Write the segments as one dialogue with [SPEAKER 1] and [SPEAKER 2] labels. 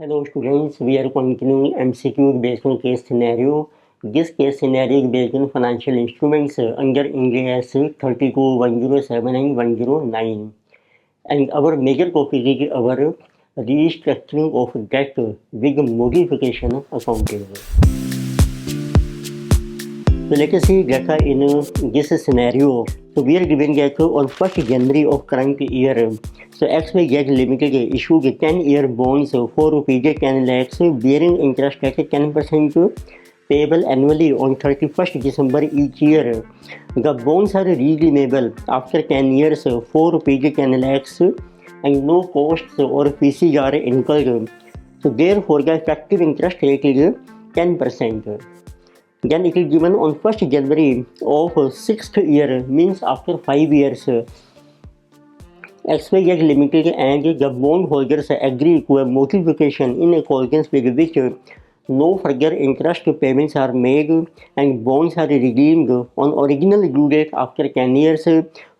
[SPEAKER 1] Hello students, we are continuing MCQ based on case scenario. This case scenario is based on financial instruments under Ind AS 32, 107 and 109. And our major topic is our restructuring of debt with modification accounting. So let us see data in this scenario. So we are given that on 1st January of current year, so XYZ Limited issued 10-year bonds for rupees 10 lakhs bearing interest at 10% payable annually on 31st December each year. The bonds are redeemable after 10 years for rupees 10 lakhs and no costs or fees are incurred. So therefore the effective interest rate is 10%. Then it is given on 1st January of 6th year, means after 5 years. XYZ Limited and the bondholders agree to a modification in accordance with which no further interest payments are made and bonds are redeemed on original due date after 10 years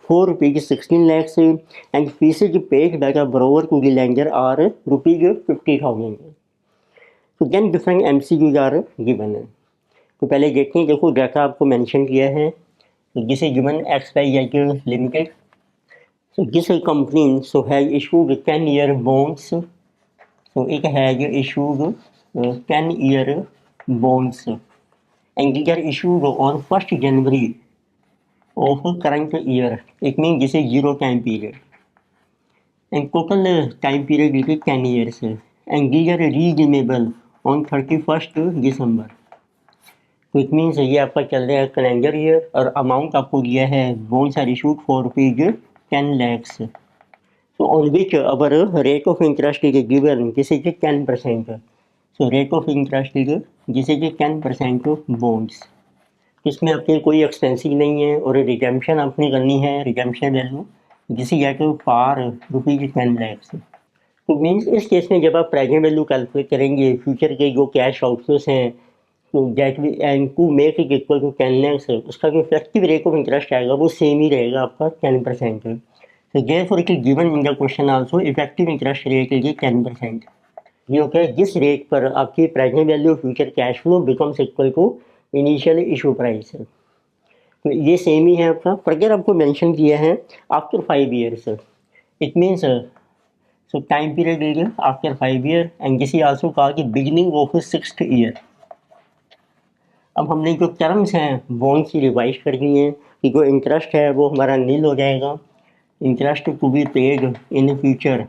[SPEAKER 1] for rupees 16 lakhs and fees paid by the borrower to the lender are rupees 50,000. So then different MCQs are given. तो पहले देखते हैं, देखो data आपको mention किया है, तो जिसे given XYZ limited, so this company so has issued 10-year bonds, so it has issued 10-year bonds and they are issued on 1st January of current year. It means this is zero time period and total time period is 10 years and they are redeemable on 31st December. तो it means ये आपका चल रहा है calendar year और amount आपको दिया है bonds are issued for rupees 10 lakhs. So on which our rate of interest is given, this is 10%. So rate of interest is this is 10% of bonds. इसमें आपके कोई एक्सपेंसिव नहीं है और रिडेम्पशन आपने करनी है, redemption value this is at for rupees 10 lakhs. तो मीन्स इस केस में जब आप प्रेजेंट वैल्यू कैलकुलेट करेंगे फ्यूचर के जो कैश आउटफ्लोस हैं तो that we and to make it equal to 10 lakhs उसका जो इफेक्टिव रेट ऑफ इंटरेस्ट आएगा वो सेम ही रहेगा आपका 10%. तो therefore it is given in the question also effective interest rate is 10%. ये होता है जिस रेट पर आपकी present value future cash flow becomes equal to initial issue price. तो ये सेम ही है आपका, पर अगर आपको मेंशन किया है after 5 years it means so time period is after 5 year and this is also कहा कि बिगिनिंग ऑफ 6th year. अब हमने जो टर्म्स हैं बॉन्ड्स की रिवाइज कर दी हैं कि जो इंटरेस्ट है वो हमारा नील हो जाएगा, interest to be paid in future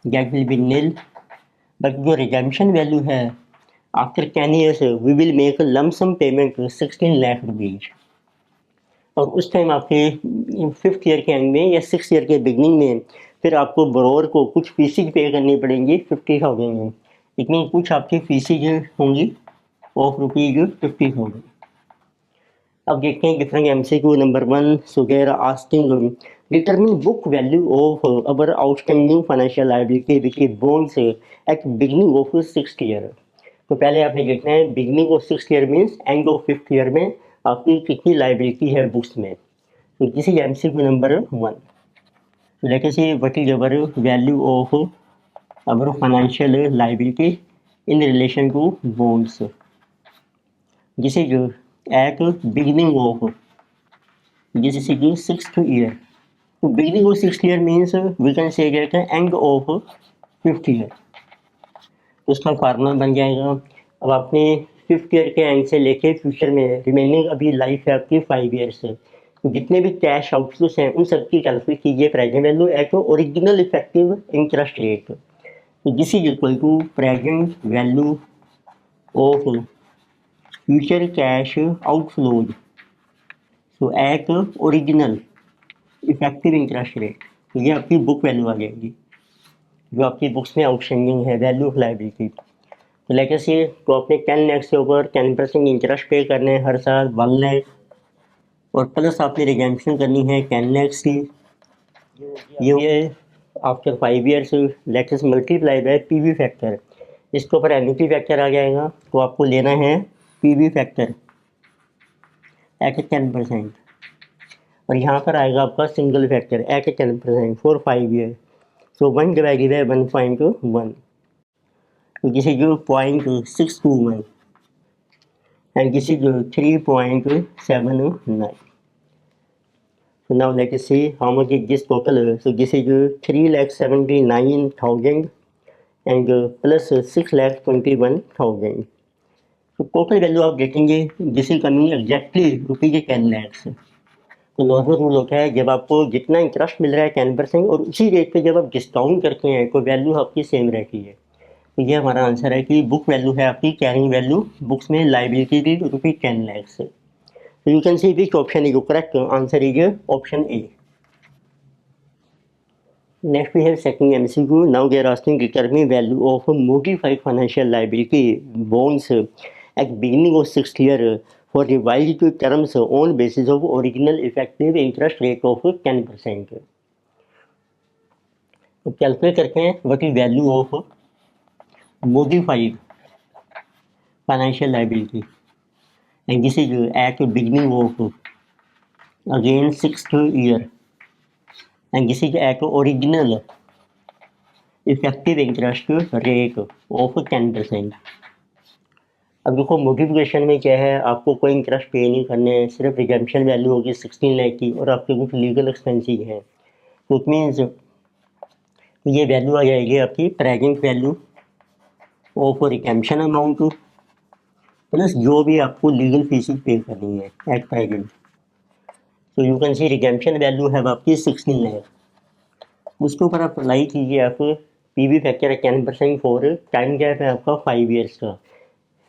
[SPEAKER 1] that will be nil, but जो रिडेम्पशन वैल्यू है after 10 years we will make lump sum payment 16 lakh rupees और उस टाइम आपके 5th year के एंड में या 6th year के बिगनिंग में फिर आपको बोरोवर को कुछ फीसिज पे करनी पड़ेंगी 50,000 में. इतनी कुछ आपकी फीसिज होंगी ऑफ रुपीज 50,000. अब देखते हैं different MCQ number 1. So they're asking determine book value of our outstanding financial liability which is bonds at beginning of 6th year. तो पहले आपने देखना है beginning of 6th year means end of 5th year में आपकी कितनी liability है books में. तो this is MCQ number 1. Let us see what is our value of our financial liability in relation to bonds. This is at beginning of this is 6th year. So beginning of 6th year means we can say that end of 5th year. उसका formula बन जाएगा. अब आपने 5th year के and से लेके future में remaining अभी लाइफ है आपकी 5 years से, तो जितने भी कैश आउटफ्लोस हैं उन सब की कैलकुलेट कीजिए present value at original effective interest rate. This is equal to present value of future cash outflows so at original effective interest rate. तो ये आपकी बुक वैल्यू आ जाएगी जो आपकी बुक्स में आउटस्टैंडिंग है वैल्यू ऑफ लायबिलिटी. तो लाइक ऐसे तो आपने 10 लाख से ऊपर 10% इंटरेस्ट पे करने हैं हर साल 1 लाख और प्लस आपने रिडेम्पशन करनी है 10 lakhs की. ये after 5 years let us multiply by PV factor. इसके ऊपर एन्युटी फैक्टर आ जाएगा तो आपको लेना है पीवी फैक्टर एट 10% और यहाँ पर आएगा आपका single factor at 10% for 5 year. So 1 divided by 1.1. So this is 0.621 and this is 3.79. So now let us see how much is this total. So this is 3,79,000 and plus 6,21,000. तो total value आप देखेंगे this is coming exactly rupees 10 lakhs. तो normal rule होता है जब आपको जितना interest मिल रहा है 10% और उसी रेट पे जब आप डिस्काउंट करते हैं तो वैल्यू आपकी सेम रहती है। तो ये हमारा आंसर है कि बुक वैल्यू है आपकी कैरिंग वैल्यू बुक्स में लाइबिलिटी की रुपीज 10 लैक्स। तो you can see which option is correct answer is option A. Next we have second MCQ. Now they are asking determine value of modified financial liability bonds at beginning of 6th year for revised terms on basis of original effective interest rate of 10%. तो calculate करते हैं what is value of modified financial liability and this is at beginning of again 6th year and this is at original effective interest rate of 10%. अब देखो modification में क्या है, आपको कोई इंटरेस्ट पे नहीं करने हैं, सिर्फ रिडेम्पशन वैल्यू होगी 16 लाख की और आपके कुछ लीगल एक्सपेंसिस हैं। तो इट मीन्स ये वैल्यू आ जाएगी आपकी present value of redemption amount plus जो भी आपको लीगल फीसिस पे करनी है एट प्रेजेंट। तो you can see redemption value है आपकी 16 लाख, उसके ऊपर आप अप्लाई कीजिए आप पीवी फैक्टर है 10% फॉर टाइम गैप है आपका 5 ईयर्स का,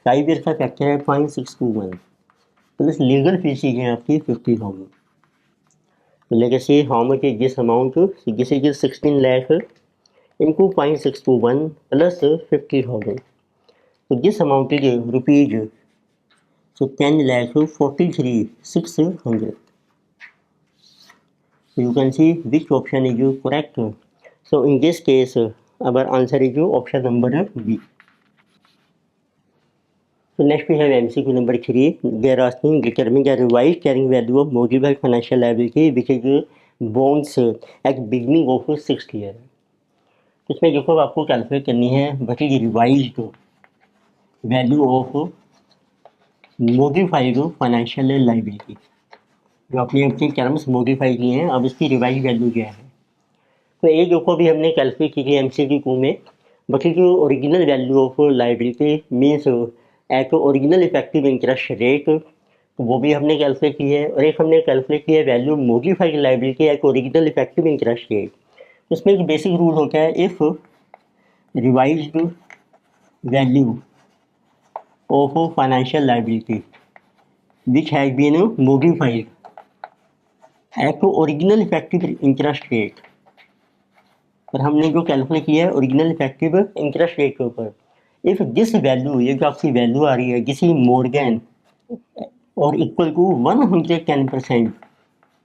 [SPEAKER 1] 5 ईयर्स का फैक्टर है 0.621 प्लस लीगल फीसिस हैं आपकी 50,000। तो लेके see how much is this amount, this is 16 lakh into 0.621 plus 50,000। तो this amount is rupees so 10,43,600. So you can see which option is correct. So in this case our answer is option number B. So next we have MCQ number 3. They are asking determine the revised carrying value of modified financial liability which is bonds at beginning of 6th year. इसमें देखो आपको calculate करनी है what is revised value of modified financial liability, जो आपने अपने terms modify किए हैं अब इसकी रिवाइज वैल्यू क्या है। तो ये देखो भी हमने कैलकुलेट की थी MCQ में, बाकी जो original value of liability means at original effective interest rate वो भी हमने कैलकुलेट की है, और एक हमने कैलकुलेट किया है value modified liability at original effective interest rate. उसमें एक बेसिक रूल होता है if revised value of financial liability which has been modified at original effective interest rate, पर हमने जो कैलकुलेट किया है ओरिजिनल इफेक्टिव इंटरेस्ट रेट के ऊपर, इफ दिस वैल्यू ये जो आपकी वैल्यू आ रही है किसी मोर देन और equal to 110%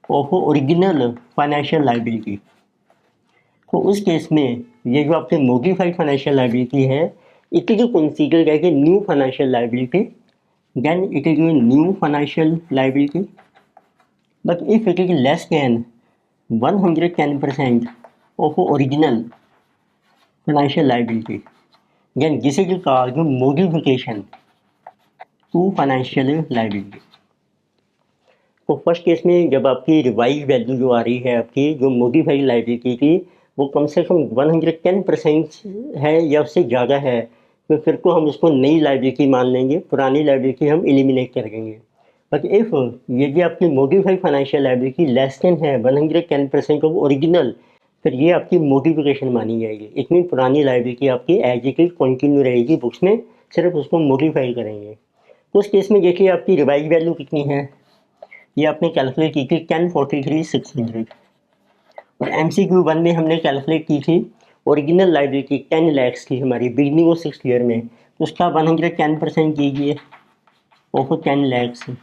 [SPEAKER 1] of original financial liability, तो उस केस में ये जो आपकी मॉडिफाइड फाइनेंशियल लाइबिलिटी है it is considered as a new financial liability, then it is a new financial liability, but if it is less than 110% of original financial liability then this is called modification to financial liability. तो first case में जब आपकी revise value जो आ रही है आपकी जो modified liability की वो कम से कम 110% है या उससे ज़्यादा है, तो फिर तो हम उसको नई लाइबिलिटी मान लेंगे, पुरानी लाइबिलिटी हम एलिमिनेट कर देंगे। बट इफ़ यदि आपकी modified financial liability less than है 110% ऑफ ओरिजिनल, फिर ये आपकी मॉडिफिकेशन मानी जाएगी। इतनी पुरानी लाइबिलिटी आपकी एज इट इज कंटिन्यू रहेगी बुक्स में, सिर्फ उसको मॉडिफाई करेंगे। तो उस केस में देखिए आपकी रिवाइज वैल्यू कितनी है, ये आपने कैलकुलेट की थी 1043,600 और MCQ 1 में हमने कैलकुलेट की थी ओरिजिनल लाइबिलिटी 10 लाख की हमारी बिगनिंग ऑफ 6th ईयर में, तो उसका 110% कीजिए ऑफ 10 लाख से,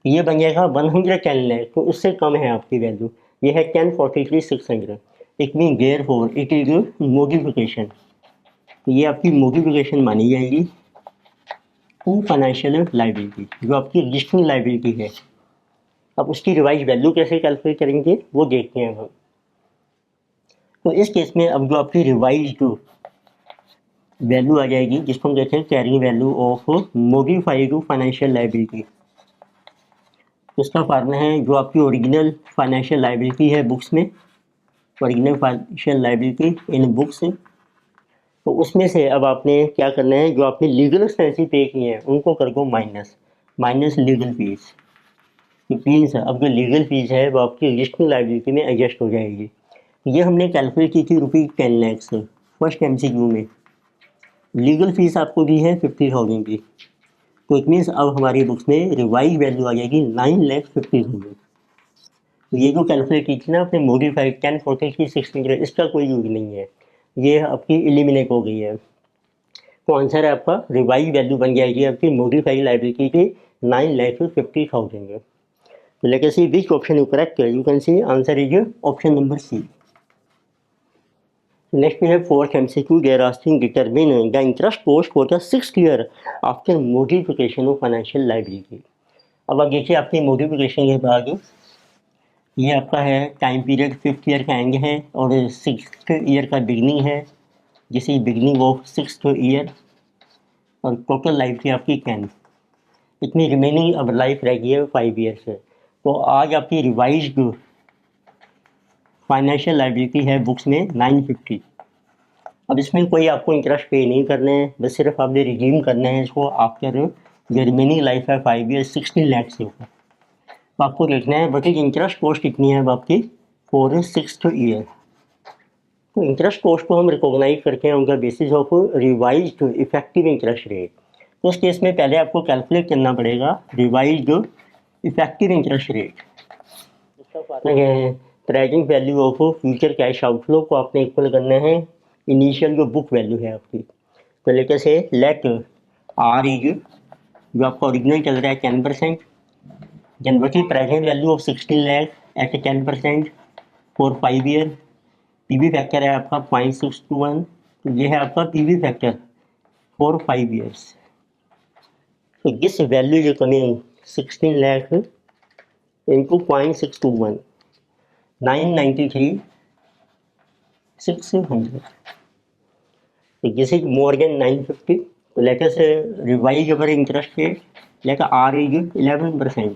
[SPEAKER 1] ये बन जाएगा 110 लाख, तो उससे कम है आपकी वैल्यू, ये है 1043,600। It mean therefore it is modification, तो ये आपकी मॉडिफिकेशन मानी जाएगी टू फाइनेंशियल लाइबिलिटी जो आपकी रजिस्टरिंग लाइबिलिटी है। अब उसकी रिवाइज वैल्यू कैसे कैलकुलेट करेंगे वो देखते हैं हम। तो इस केस में अब जो आपकी रिवाइज वैल्यू आ जाएगी जिसको हम कहते हैं carrying value of modified financial liability. उसका फार्मूला है जो आपकी ओरिजिनल फाइनेंशियल लायबिलिटी है बुक्स में, ओरिजिनल फाइनेंशियल लायबिलिटी इन बुक्स, तो उसमें से अब आपने क्या करना है, जो आपने लीगल एक्सपेंसेस पे किए हैं उनको कर दो माइनस लीगल फीस। मीन्स अब जो लीगल फीस है वो आपकी रजिस्टरिंग लायबिलिटी में एडजस्ट हो जाएगी। ये हमने कैलकुलेट की थी ₹10 लाख से फर्स्ट MCQ में। लीगल फीस आपको दी है 50,000 की, तो इट मीन्स अब हमारी बुक्स में रिवाइज वैल्यू आ जाएगी 9,50,000। तो ये जो कैलकुलेट की थी ना आपने मॉडिफाइड 1043 600, इसका कोई यूज नहीं है, ये आपकी एलिमिनेट हो गई है। तो आंसर है आपका रिवाइज वैल्यू बन जाएगी आपकी मॉडिफाइड लायबिलिटी की 9,50,000। So let us see which option is correct. You can see answer is option number C. Next we have fourth MCQ. They are asking determine the interest cost for the 6th year after modification of financial liability. अब आप देखिए आपकी modification के बाद ये आपका है time period 5th year का एंड है और 6th ईयर का बिगनिंग है, जिसे बिगनिंग ऑफ 6th ईयर, और टोटल लाइफ थी आपकी 10, इतनी रिमेनिंग अब लाइफ रह गई है 5 ईयर्स से। तो आज आपकी रिवाइज्ड फाइनेंशियल लायबिलिटी है बुक्स में 950। अब इसमें कोई आपको इंटरेस्ट पे नहीं करना है, बस सिर्फ आपने रिडीम करना है इसको आफ्टर जो रिमेनिंग लाइफ है 5 ईयर 16 लाख से ऊपर। तो आपको देखना है बट इंटरेस्ट कॉस्ट कितनी है अब आपकी फॉर 6th ईयर। तो इंटरेस्ट कॉस्ट को हम रिकॉग्नाइज करते हैं उनका basis of revised effective interest rate. तो उस केस में पहले आपको कैलकुलेट करना पड़ेगा revised effective interest rate. Present value of future cash outflow को आपने इक्वल करना है इनिशियल जो बुक वैल्यू है आपकी। तो लेकर से लेट आर इज जो आपका ओरिजिनल चल रहा है 10%, जनवरी present value of 16 lakh at 10% for 5 year. PV factor है आपका 0.621, तो ये है आपका पीवी फैक्टर फॉर 5 ईयर्स। तो this value is coming 16 lakh into 0.621 993,600। तो दिस इज मोर देन 950। तो let us revise our interest rate, let r is 11%,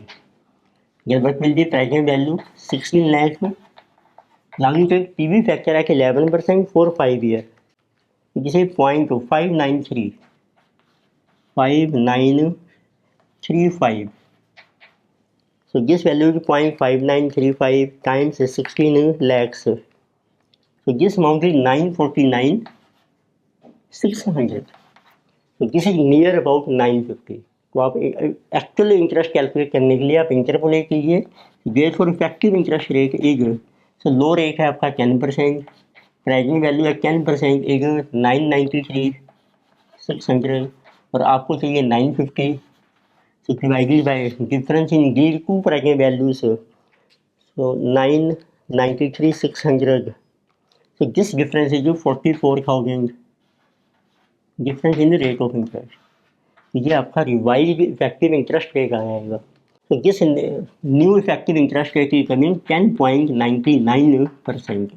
[SPEAKER 1] what will be present value 16 lakhs में लागू तो पीवी फैक्टर है कि 11% फॉर 5 ईयर, जिसे 0.5935। So this value is 0.5935 times 16 lakhs. So this amount is 949,600. So this is near about 950. तो आप actual interest calculate करने के लिए आप इंटरपोलेट कीजिए। Therefore effective interest rate is, so low rate है आपका 10%, प्रेजेंट वैल्यू है 10% इज 993,600 और आपको चाहिए 950। So divided by difference in these two present values, so 993,600. So this difference is 44,000 difference in the rate of interest. ये आपका revised effective interest rate आ जाएगा। तो this new effective interest rate is coming 10.99%।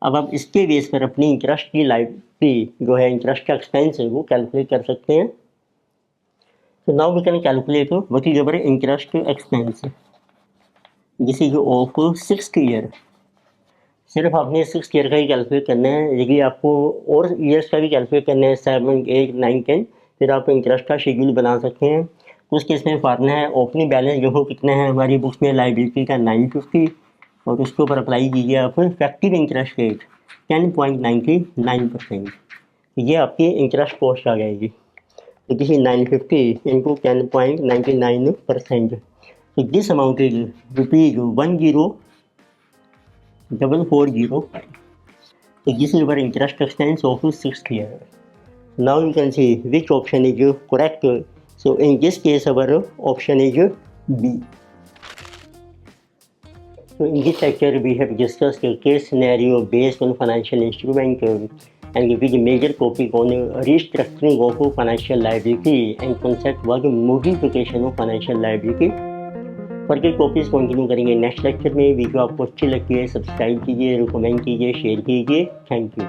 [SPEAKER 1] अब आप इसके base पर अपनी interest की लायबिलिटी जो है इंटरेस्ट का एक्सपेंस है वो कैलकुलेट कर सकते हैं। So now we can calculate what is our interest expense. This is of 6th year. सिर्फ आपने 6th ईयर का ही कैलकुलेट करना है, यदि आपको और ईयर्स का भी कैलकुलेट करना है 7, 8, 9, 10, फिर आप इंटरेस्ट का शेड्यूल बना सकते हैं। उस केस में फार्मूला है ओपनिंग बैलेंस जो हो कितना है हमारी बुक्स में लायबिलिटी का 950 और उसके ऊपर अप्लाई कीजिए आप इफेक्टिव इंटरेस्ट रेट 10.99%। ये आपकी इंटरेस्ट कॉस्ट आ जाएगी। This is 950 into 10.99%. So this amount is rupees 10,405. So this is our interest expense of 6th year. Now you can see which option is correct. So in this case our option is B. So in this lecture we have discussed a case scenario based on financial instrument and with major topic on restructuring of financial liability and concept was modification of financial liability। Further topics continue करेंगे next lecture में। Video आपको अच्छी लगती है subscribe कीजिए, recommend कीजिए, share कीजिए। Thank you.